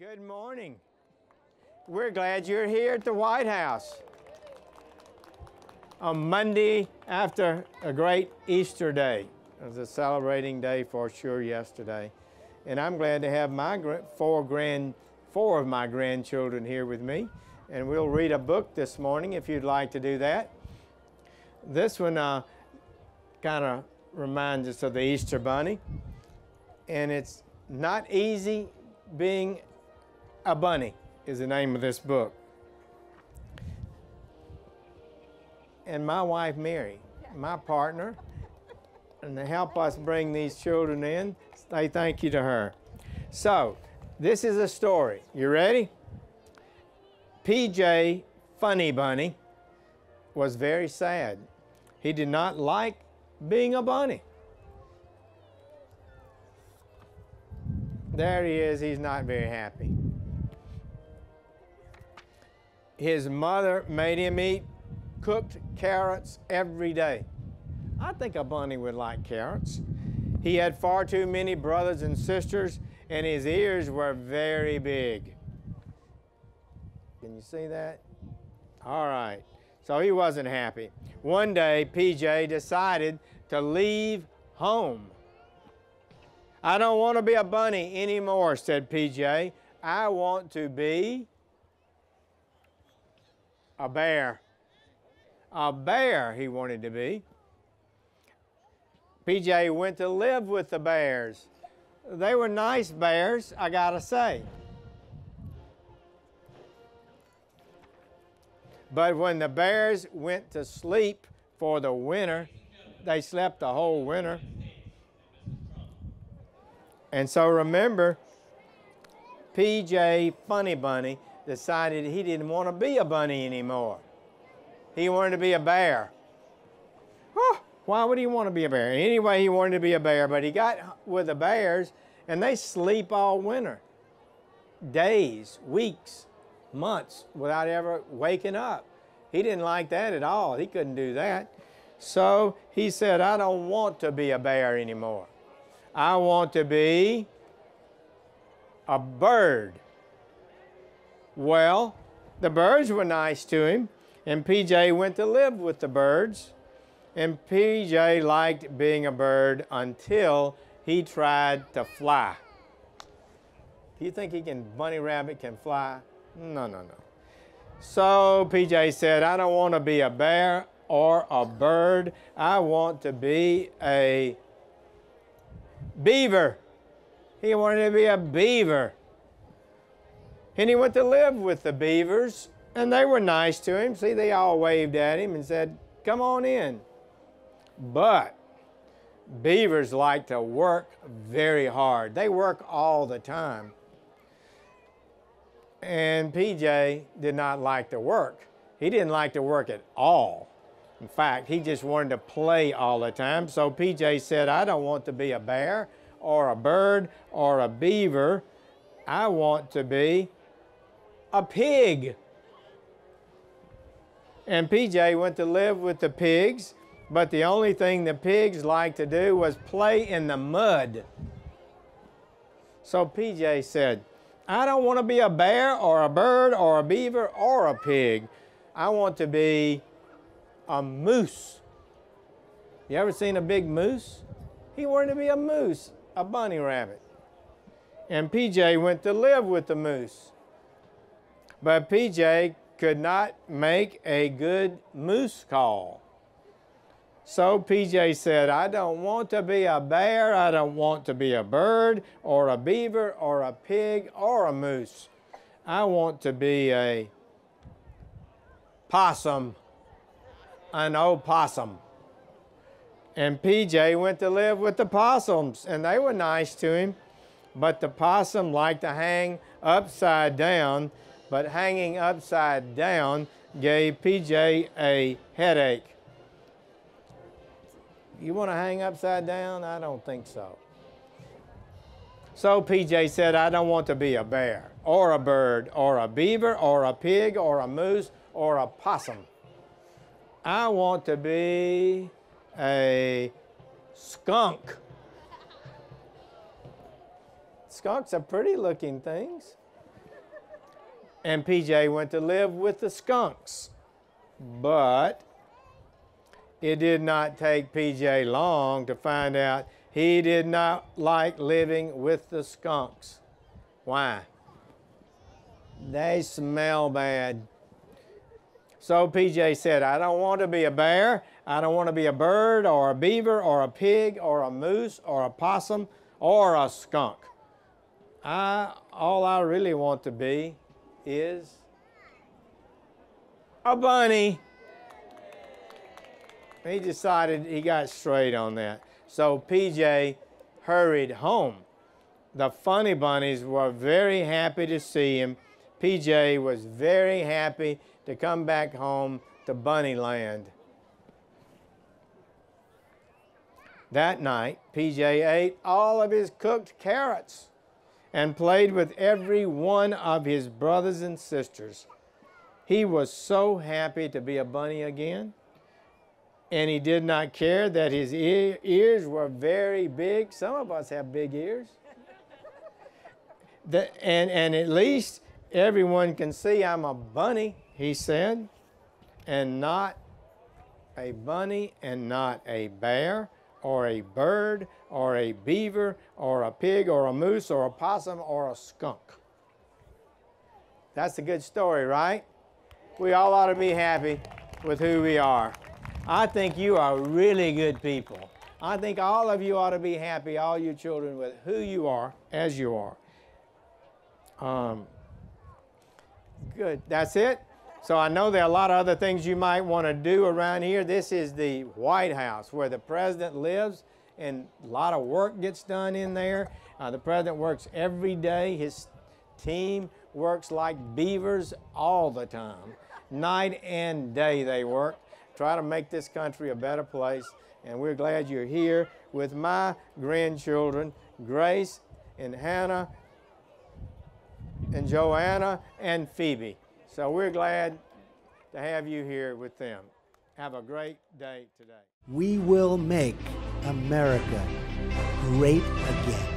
Good morning. We're glad you're here at the White House on Monday after a great Easter day. It was a celebrating day for sure yesterday. And I'm glad to have my four of my grandchildren here with me. And we'll read a book this morning if you'd like to do that. This one kind of reminds us of the Easter Bunny. And it's Not Easy Being a Bunny is the name of this book. And my wife, Mary, my partner, and to help us bring these children in, say thank you to her. So, this is a story. You ready? PJ Funny Bunny was very sad. He did not like being a bunny. There he is. He's not very happy. His mother made him eat cooked carrots every day. I think a bunny would like carrots. He had far too many brothers and sisters, and his ears were very big. Can you see that? All right. So he wasn't happy. One day, PJ decided to leave home. I don't want to be a bunny anymore, said PJ. I want to be a bear. A bear he wanted to be. PJ went to live with the bears. They were nice bears, I gotta say. But when the bears went to sleep for the winter, they slept the whole winter. And so remember, PJ Funny Bunny decided he didn't want to be a bunny anymore. He wanted to be a bear. Oh, why would he want to be a bear? Anyway, he wanted to be a bear, but he got with the bears, and they sleep all winter. Days, weeks, months, without ever waking up. He didn't like that at all. He couldn't do that. So he said, I don't want to be a bear anymore. I want to be a bird. Well, the birds were nice to him, and PJ went to live with the birds. And PJ liked being a bird until he tried to fly. Do you think bunny rabbit can fly? No, no, no. So PJ said, I don't want to be a bear or a bird. I want to be a beaver. He wanted to be a beaver. And he went to live with the beavers, and they were nice to him. See, they all waved at him and said, come on in. But beavers like to work very hard. They work all the time. And PJ did not like to work. He didn't like to work at all. In fact, he just wanted to play all the time. So PJ said, I don't want to be a bear or a bird or a beaver. I want to be a pig. And PJ went to live with the pigs, but the only thing the pigs liked to do was play in the mud. So PJ said, I don't want to be a bear or a bird or a beaver or a pig. I want to be a moose. You ever seen a big moose? He wanted to be a moose, a bunny rabbit. And PJ went to live with the moose. But PJ could not make a good moose call. So PJ said, I don't want to be a bear, I don't want to be a bird or a beaver or a pig or a moose. I want to be a possum, an opossum. And PJ went to live with the possums, and they were nice to him. But the possum liked to hang upside down, but hanging upside down gave PJ a headache. You want to hang upside down? I don't think so. So PJ said, I don't want to be a bear or a bird or a beaver or a pig or a moose or a possum. I want to be a skunk. Skunks are pretty looking things. and PJ went to live with the skunks. But it did not take PJ long to find out he did not like living with the skunks. Why? They smell bad. So PJ said, I don't want to be a bear. I don't want to be a bird or a beaver or a pig or a moose or a possum or a skunk. All I really want to be is a bunny. He decided he got straight on that. So PJ hurried home. The funny bunnies were very happy to see him. PJ was very happy to come back home to Bunnyland. That night, PJ ate all of his cooked carrots and played with every one of his brothers and sisters. He was so happy to be a bunny again, and he did not care that his ears were very big. Some of us have big ears. And at least everyone can see I'm a bunny, he said, and not a bunny and not a bear or a bird or a beaver or a pig or a moose or a possum or a skunk. That's a good story, right? We all ought to be happy with who we are. I think you are really good people. I think all of you ought to be happy, all you children, with who you are, as you are. Good. That's it? So I know there are a lot of other things you might want to do around here. This is the White House where the president lives, and a lot of work gets done in there. The president works every day. His team works like beavers all the time. Night and day they work. Try to make this country a better place. And we're glad you're here with my grandchildren, Grace and Hannah and Joanna and Phoebe. So we're glad to have you here with them. Have a great day today. We will make America great again.